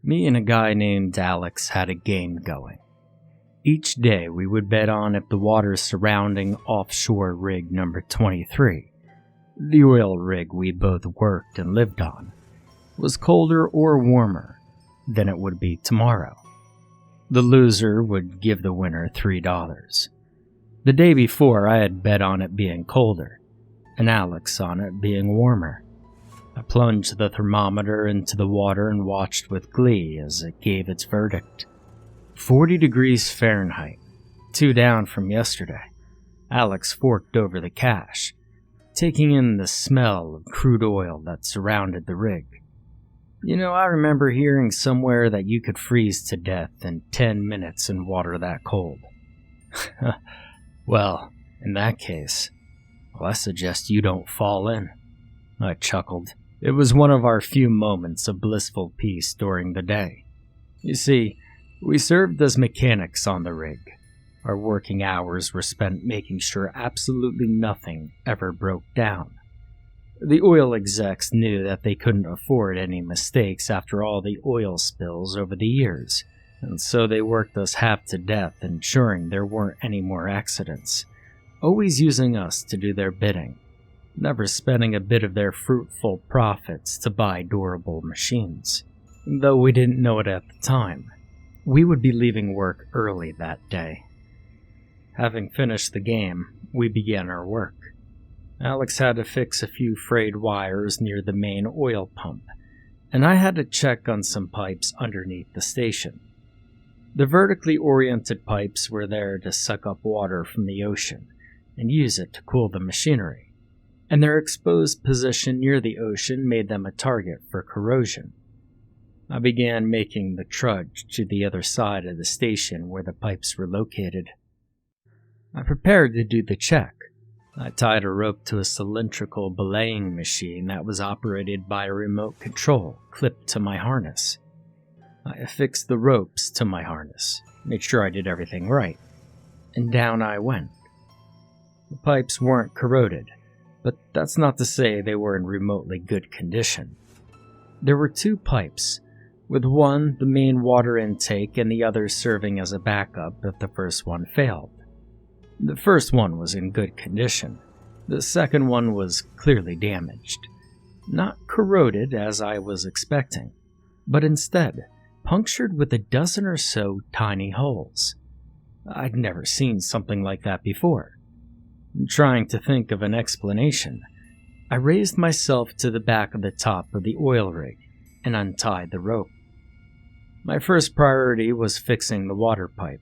Me and a guy named Alex had a game going. Each day we would bet on if the water surrounding offshore rig number 23, the oil rig we both worked and lived on, was colder or warmer than it would be tomorrow. The loser would give the winner $3. The day before I had bet on it being colder, and Alex on it being warmer. I plunged the thermometer into the water and watched with glee as it gave its verdict. 40 degrees Fahrenheit, 2 down from yesterday. Alex forked over the cash, taking in the smell of crude oil that surrounded the rig. I remember hearing somewhere that you could freeze to death in 10 minutes in water that cold. Well, in that case, I suggest you don't fall in. I chuckled. It was one of our few moments of blissful peace during the day. You see, we served as mechanics on the rig. Our working hours were spent making sure absolutely nothing ever broke down. The oil execs knew that they couldn't afford any mistakes after all the oil spills over the years, and so they worked us half to death ensuring there weren't any more accidents, always using us to do their bidding, never spending a bit of their fruitful profits to buy durable machines. Though we didn't know it at the time, we would be leaving work early that day. Having finished the game, we began our work. Alex had to fix a few frayed wires near the main oil pump, and I had to check on some pipes underneath the station. The vertically oriented pipes were there to suck up water from the ocean and use it to cool the machinery, and their exposed position near the ocean made them a target for corrosion. I began making the trudge to the other side of the station where the pipes were located. I prepared to do the check. I tied a rope to a cylindrical belaying machine that was operated by a remote control clipped to my harness. I affixed the ropes to my harness, made sure I did everything right, and down I went. The pipes weren't corroded, but that's not to say they were in remotely good condition. There were 2 pipes, with one the main water intake and the other serving as a backup if the first one failed. The first one was in good condition. The second one was clearly damaged. Not corroded as I was expecting, but instead punctured with a dozen or so tiny holes. I'd never seen something like that before. Trying to think of an explanation, I raised myself to the back of the top of the oil rig and untied the rope. My first priority was fixing the water pipe.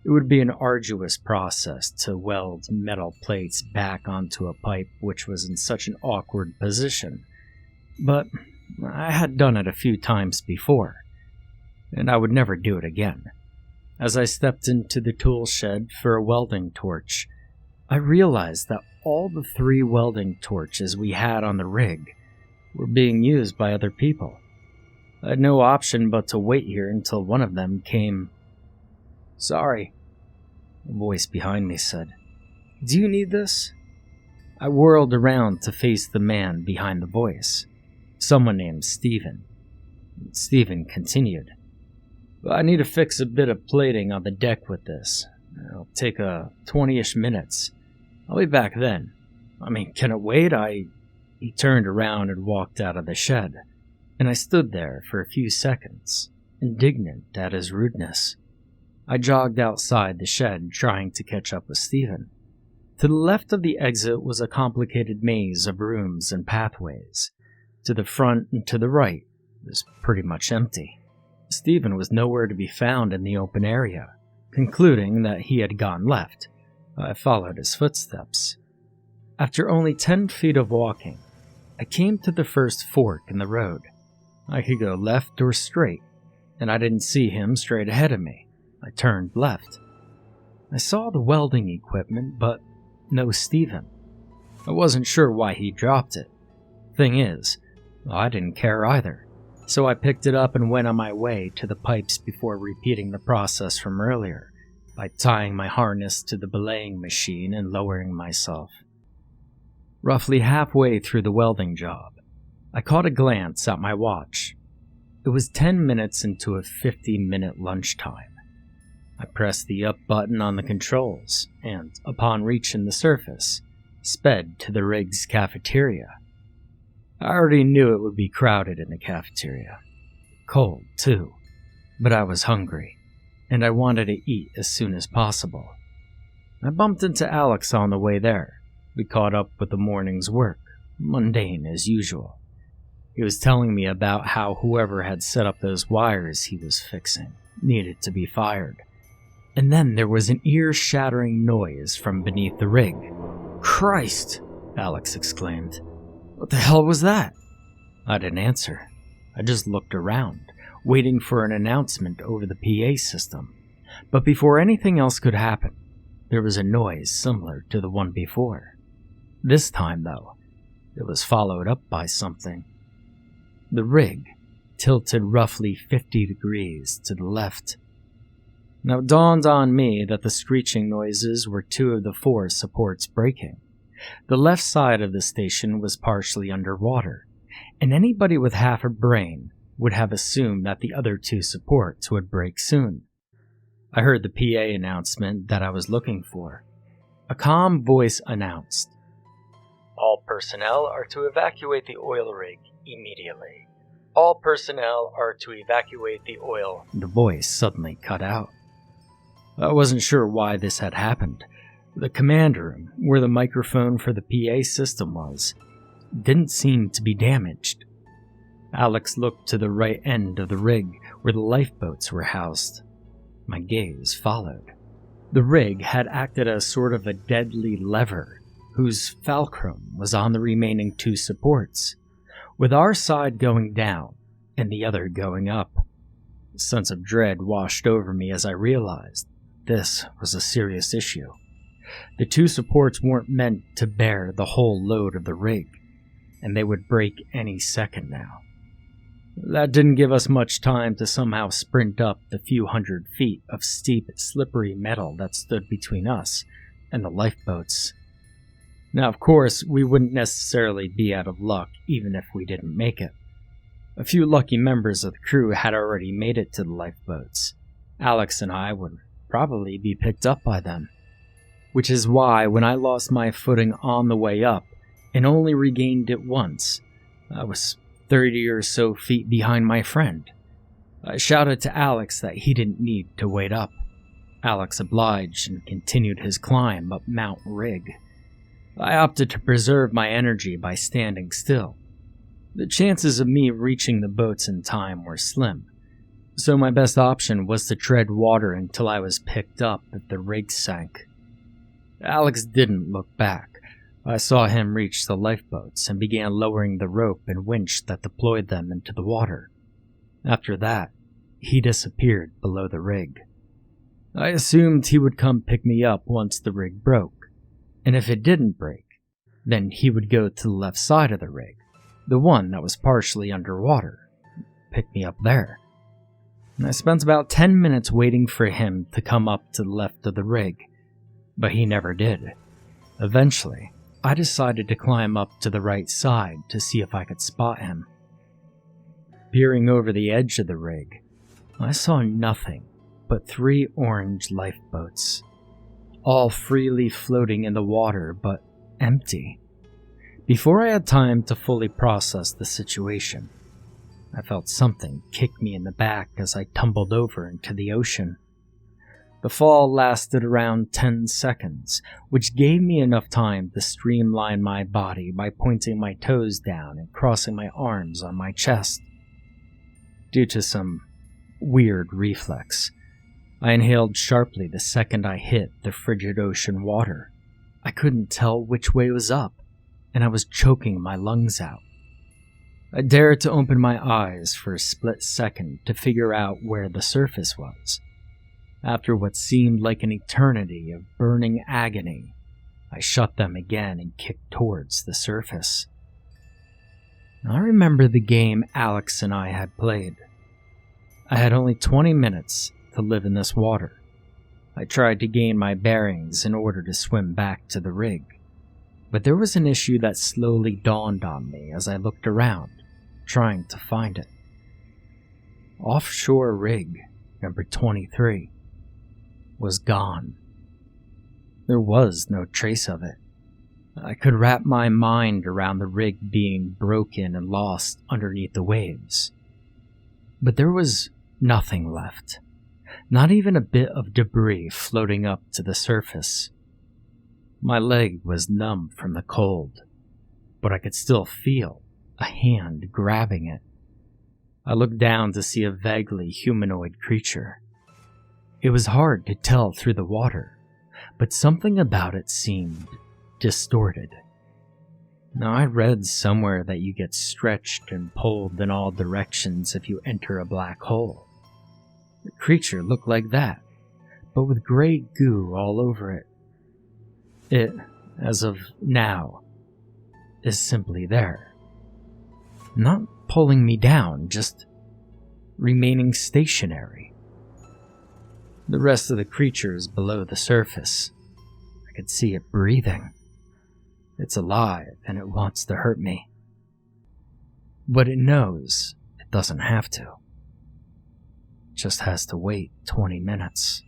It would be an arduous process to weld metal plates back onto a pipe which was in such an awkward position, but I had done it a few times before, and I would never do it again. As I stepped into the tool shed for a welding torch, I realized that all the 3 welding torches we had on the rig were being used by other people. I had no option but to wait here until one of them came. "Sorry," a voice behind me said. "Do you need this?" I whirled around to face the man behind the voice, someone named Steven. Steven continued, "I need to fix a bit of plating on the deck with this. It'll take 20-ish minutes. I'll be back then. Can it wait? He turned around and walked out of the shed, and I stood there for a few seconds, indignant at his rudeness. I jogged outside the shed, trying to catch up with Steven. To the left of the exit was a complicated maze of rooms and pathways. To the front and to the right was pretty much empty. Steven was nowhere to be found in the open area. Concluding that he had gone left, I followed his footsteps. After only 10 feet of walking, I came to the first fork in the road. I could go left or straight, and I didn't see him straight ahead of me. I turned left. I saw the welding equipment, but no Steven. I wasn't sure why he dropped it. Thing is, I didn't care either, so I picked it up and went on my way to the pipes before repeating the process from earlier, by tying my harness to the belaying machine and lowering myself. Roughly halfway through the welding job, I caught a glance at my watch. It was 10 minutes into a 50-minute lunchtime. I pressed the up button on the controls and, upon reaching the surface, sped to the rig's cafeteria. I already knew it would be crowded in the cafeteria. Cold, too, but I was hungry, and I wanted to eat as soon as possible. I bumped into Alex on the way there. We caught up with the morning's work, mundane as usual. He was telling me about how whoever had set up those wires he was fixing needed to be fired. And then there was an ear-shattering noise from beneath the rig. "Christ!" Alex exclaimed. "What the hell was that?" I didn't answer. I just looked around, waiting for an announcement over the PA system. But before anything else could happen, there was a noise similar to the one before. This time, though, it was followed up by something. The rig tilted roughly 50 degrees to the left. Now it dawned on me that the screeching noises were 2 of the 4 supports breaking. The left side of the station was partially underwater, and anybody with half a brain would have assumed that the other 2 supports would break soon. I heard the PA announcement that I was looking for. A calm voice announced, "All personnel are to evacuate the oil rig immediately. All personnel are to evacuate the oil." The voice suddenly cut out. I wasn't sure why this had happened. The command room, where the microphone for the PA system was, didn't seem to be damaged. Alex looked to the right end of the rig where the lifeboats were housed. My gaze followed. The rig had acted as sort of a deadly lever, whose fulcrum was on the remaining 2 supports, with our side going down and the other going up. A sense of dread washed over me as I realized this was a serious issue. The 2 supports weren't meant to bear the whole load of the rig, and they would break any second now. That didn't give us much time to somehow sprint up the few hundred feet of steep, slippery metal that stood between us and the lifeboats. Now, of course, we wouldn't necessarily be out of luck even if we didn't make it. A few lucky members of the crew had already made it to the lifeboats. Alex and I would probably be picked up by them. Which is why, when I lost my footing on the way up, and only regained it once, I was 30 or so feet behind my friend. I shouted to Alex that he didn't need to wait up. Alex obliged and continued his climb up Mount Rig. I opted to preserve my energy by standing still. The chances of me reaching the boats in time were slim, so my best option was to tread water until I was picked up if the rig sank. Alex didn't look back. I saw him reach the lifeboats and began lowering the rope and winch that deployed them into the water. After that, he disappeared below the rig. I assumed he would come pick me up once the rig broke, and if it didn't break, then he would go to the left side of the rig, the one that was partially underwater, pick me up there. And I spent about 10 minutes waiting for him to come up to the left of the rig, but he never did. Eventually, I decided to climb up to the right side to see if I could spot him. Peering over the edge of the rig, I saw nothing but 3 orange lifeboats, all freely floating in the water but empty. Before I had time to fully process the situation, I felt something kick me in the back as I tumbled over into the ocean. The fall lasted around 10 seconds, which gave me enough time to streamline my body by pointing my toes down and crossing my arms on my chest. Due to some weird reflex, I inhaled sharply the second I hit the frigid ocean water. I couldn't tell which way was up, and I was choking my lungs out. I dared to open my eyes for a split second to figure out where the surface was. After what seemed like an eternity of burning agony, I shut them again and kicked towards the surface. I remember the game Alex and I had played. I had only 20 minutes to live in this water. I tried to gain my bearings in order to swim back to the rig, but there was an issue that slowly dawned on me as I looked around, trying to find it. offshore rig number 23 was gone. There was no trace of it. I could wrap my mind around the rig being broken and lost underneath the waves. But there was nothing left. Not even a bit of debris floating up to the surface. My leg was numb from the cold, but I could still feel a hand grabbing it. I looked down to see a vaguely humanoid creature. It was hard to tell through the water, but something about it seemed distorted. Now, I read somewhere that you get stretched and pulled in all directions if you enter a black hole. The creature looked like that, but with gray goo all over it. It, as of now, is simply there. Not pulling me down, just remaining stationary. The rest of the creature is below the surface. I could see it breathing. It's alive and it wants to hurt me. But it knows it doesn't have to. It just has to wait 20 minutes.